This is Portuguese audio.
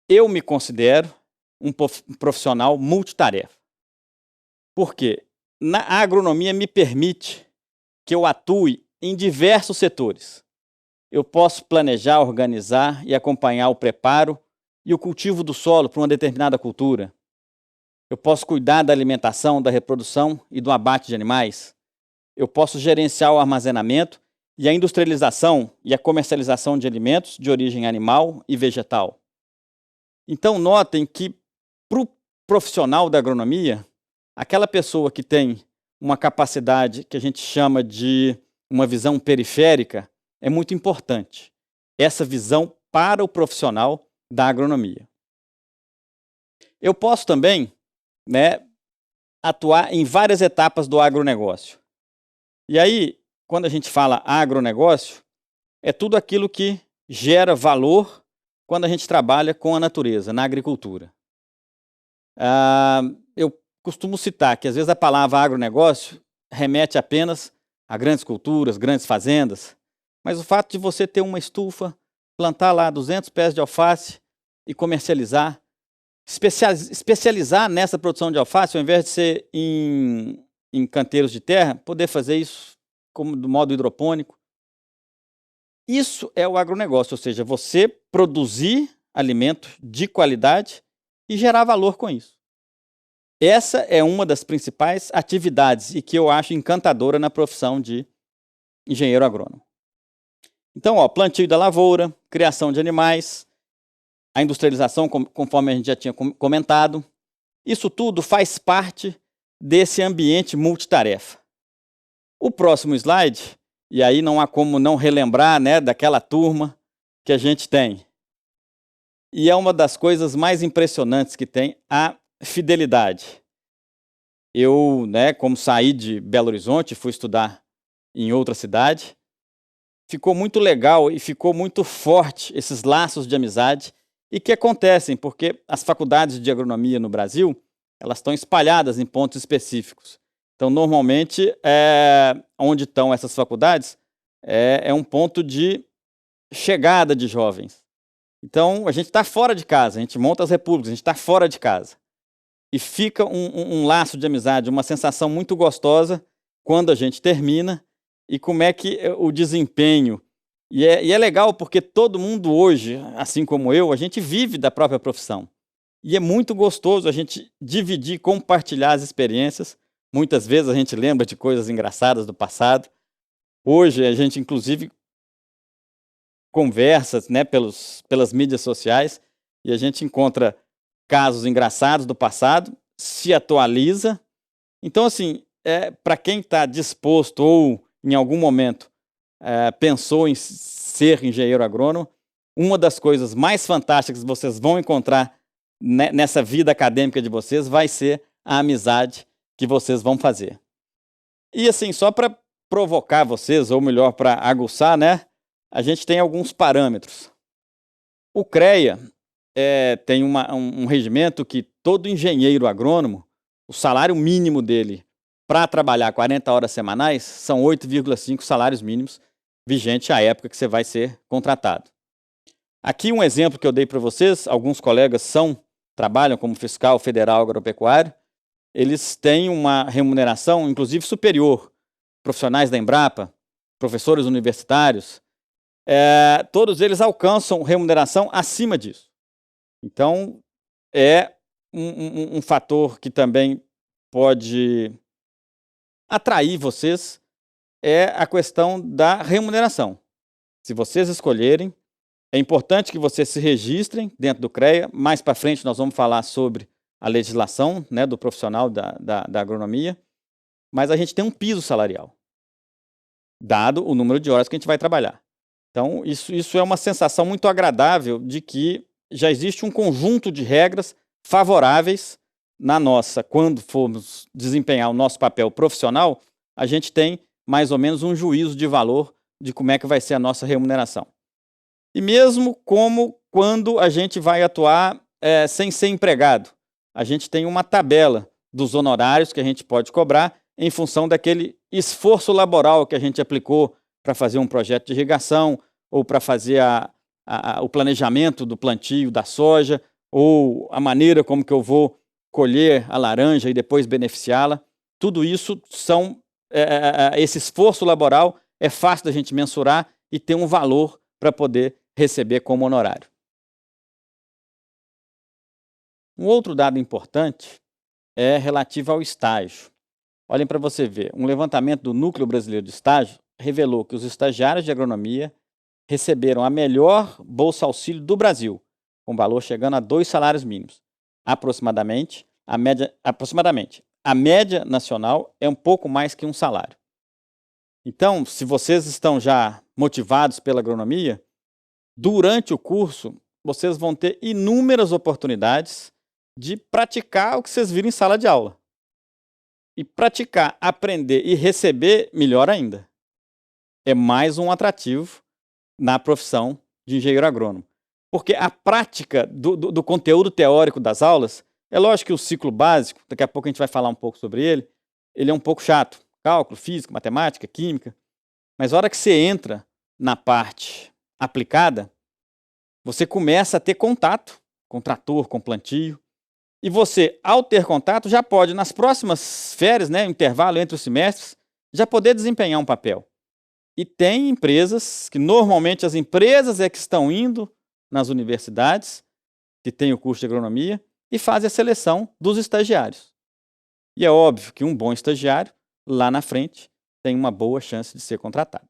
eu me considero um profissional multitarefa. Por quê? A agronomia me permite que eu atue em diversos setores. Eu posso planejar, organizar e acompanhar o preparo e o cultivo do solo para uma determinada cultura. Eu posso cuidar da alimentação, da reprodução e do abate de animais. Eu posso gerenciar o armazenamento e a industrialização e a comercialização de alimentos de origem animal e vegetal. Então, notem que, para o profissional da agronomia, aquela pessoa que tem uma capacidade que a gente chama de uma visão periférica é muito importante. Essa visão para o profissional da agronomia. Eu posso também, atuar em várias etapas do agronegócio. E aí, quando a gente fala agronegócio, é tudo aquilo que gera valor quando a gente trabalha com a natureza, na agricultura. Eu costumo citar que às vezes a palavra agronegócio remete apenas a grandes culturas, grandes fazendas, mas o fato de você ter uma estufa, plantar lá 200 pés de alface e comercializar, especializar nessa produção de alface, ao invés de ser em canteiros de terra, poder fazer isso como do modo hidropônico. Isso é o agronegócio, ou seja, você produzir alimento de qualidade e gerar valor com isso. Essa é uma das principais atividades e que eu acho encantadora na profissão de engenheiro agrônomo. Então, plantio da lavoura, criação de animais, a industrialização, conforme a gente já tinha comentado, isso tudo faz parte desse ambiente multitarefa. O próximo slide, e aí não há como não relembrar daquela turma que a gente tem. E é uma das coisas mais impressionantes que tem, a fidelidade. Eu, como saí de Belo Horizonte, fui estudar em outra cidade, ficou muito legal e ficou muito forte esses laços de amizade e que acontecem porque as faculdades de agronomia no Brasil, elas estão espalhadas em pontos específicos. Então, normalmente, onde estão essas faculdades, é um ponto de chegada de jovens. Então, a gente está fora de casa, a gente monta as repúblicas, a gente está fora de casa. E fica um laço de amizade, uma sensação muito gostosa quando a gente termina e como é que o desempenho. E é legal porque todo mundo hoje, assim como eu, a gente vive da própria profissão. E é muito gostoso a gente dividir, compartilhar as experiências. Muitas vezes a gente lembra de coisas engraçadas do passado. Hoje a gente, inclusive, conversa pelas mídias sociais e a gente encontra casos engraçados do passado, se atualiza. Então, assim, para quem está disposto ou, em algum momento, pensou em ser engenheiro agrônomo, uma das coisas mais fantásticas que vocês vão encontrar nessa vida acadêmica de vocês vai ser a amizade que vocês vão fazer. E, assim, só para provocar vocês, ou melhor, para aguçar, a gente tem alguns parâmetros. O CREA tem um regimento que todo engenheiro agrônomo, o salário mínimo dele para trabalhar 40 horas semanais são 8,5 salários mínimos, vigente à época que você vai ser contratado. Aqui um exemplo que eu dei para vocês, alguns colegas trabalham como fiscal federal agropecuário, eles têm uma remuneração, inclusive, superior. Profissionais da Embrapa, professores universitários, todos eles alcançam remuneração acima disso. Então, é um fator que também pode atrair vocês, é a questão da remuneração. Se vocês escolherem, é importante que vocês se registrem dentro do CREA. Mais para frente nós vamos falar sobre a legislação do profissional da agronomia, mas a gente tem um piso salarial, dado o número de horas que a gente vai trabalhar. Então, isso é uma sensação muito agradável de que já existe um conjunto de regras favoráveis quando formos desempenhar o nosso papel profissional, a gente tem mais ou menos um juízo de valor de como é que vai ser a nossa remuneração. E mesmo quando a gente vai atuar sem ser empregado, a gente tem uma tabela dos honorários que a gente pode cobrar em função daquele esforço laboral que a gente aplicou para fazer um projeto de irrigação ou para fazer o planejamento do plantio da soja ou a maneira como que eu vou colher a laranja e depois beneficiá-la. Tudo isso são, esse esforço laboral é fácil da gente mensurar e ter um valor para poder receber como honorário. Um outro dado importante é relativo ao estágio. Olhem para você ver, um levantamento do Núcleo Brasileiro de Estágio revelou que os estagiários de agronomia receberam a melhor bolsa auxílio do Brasil, com valor chegando a 2 salários mínimos. Aproximadamente, a média nacional é um pouco mais que um salário. Então, se vocês estão já motivados pela agronomia, durante o curso, vocês vão ter inúmeras oportunidades de praticar o que vocês viram em sala de aula. E praticar, aprender e receber, melhor ainda. É mais um atrativo na profissão de engenheiro agrônomo. Porque a prática do conteúdo teórico das aulas, é lógico que o ciclo básico, daqui a pouco a gente vai falar um pouco sobre ele é um pouco chato. Cálculo, física, matemática, química. Mas a hora que você entra na parte aplicada, você começa a ter contato com trator, com plantio. E você, ao ter contato, já pode, nas próximas férias, intervalo entre os semestres, já poder desempenhar um papel. E tem empresas, que normalmente as empresas é que estão indo nas universidades, que tem o curso de agronomia, e fazem a seleção dos estagiários. E é óbvio que um bom estagiário, lá na frente, tem uma boa chance de ser contratado.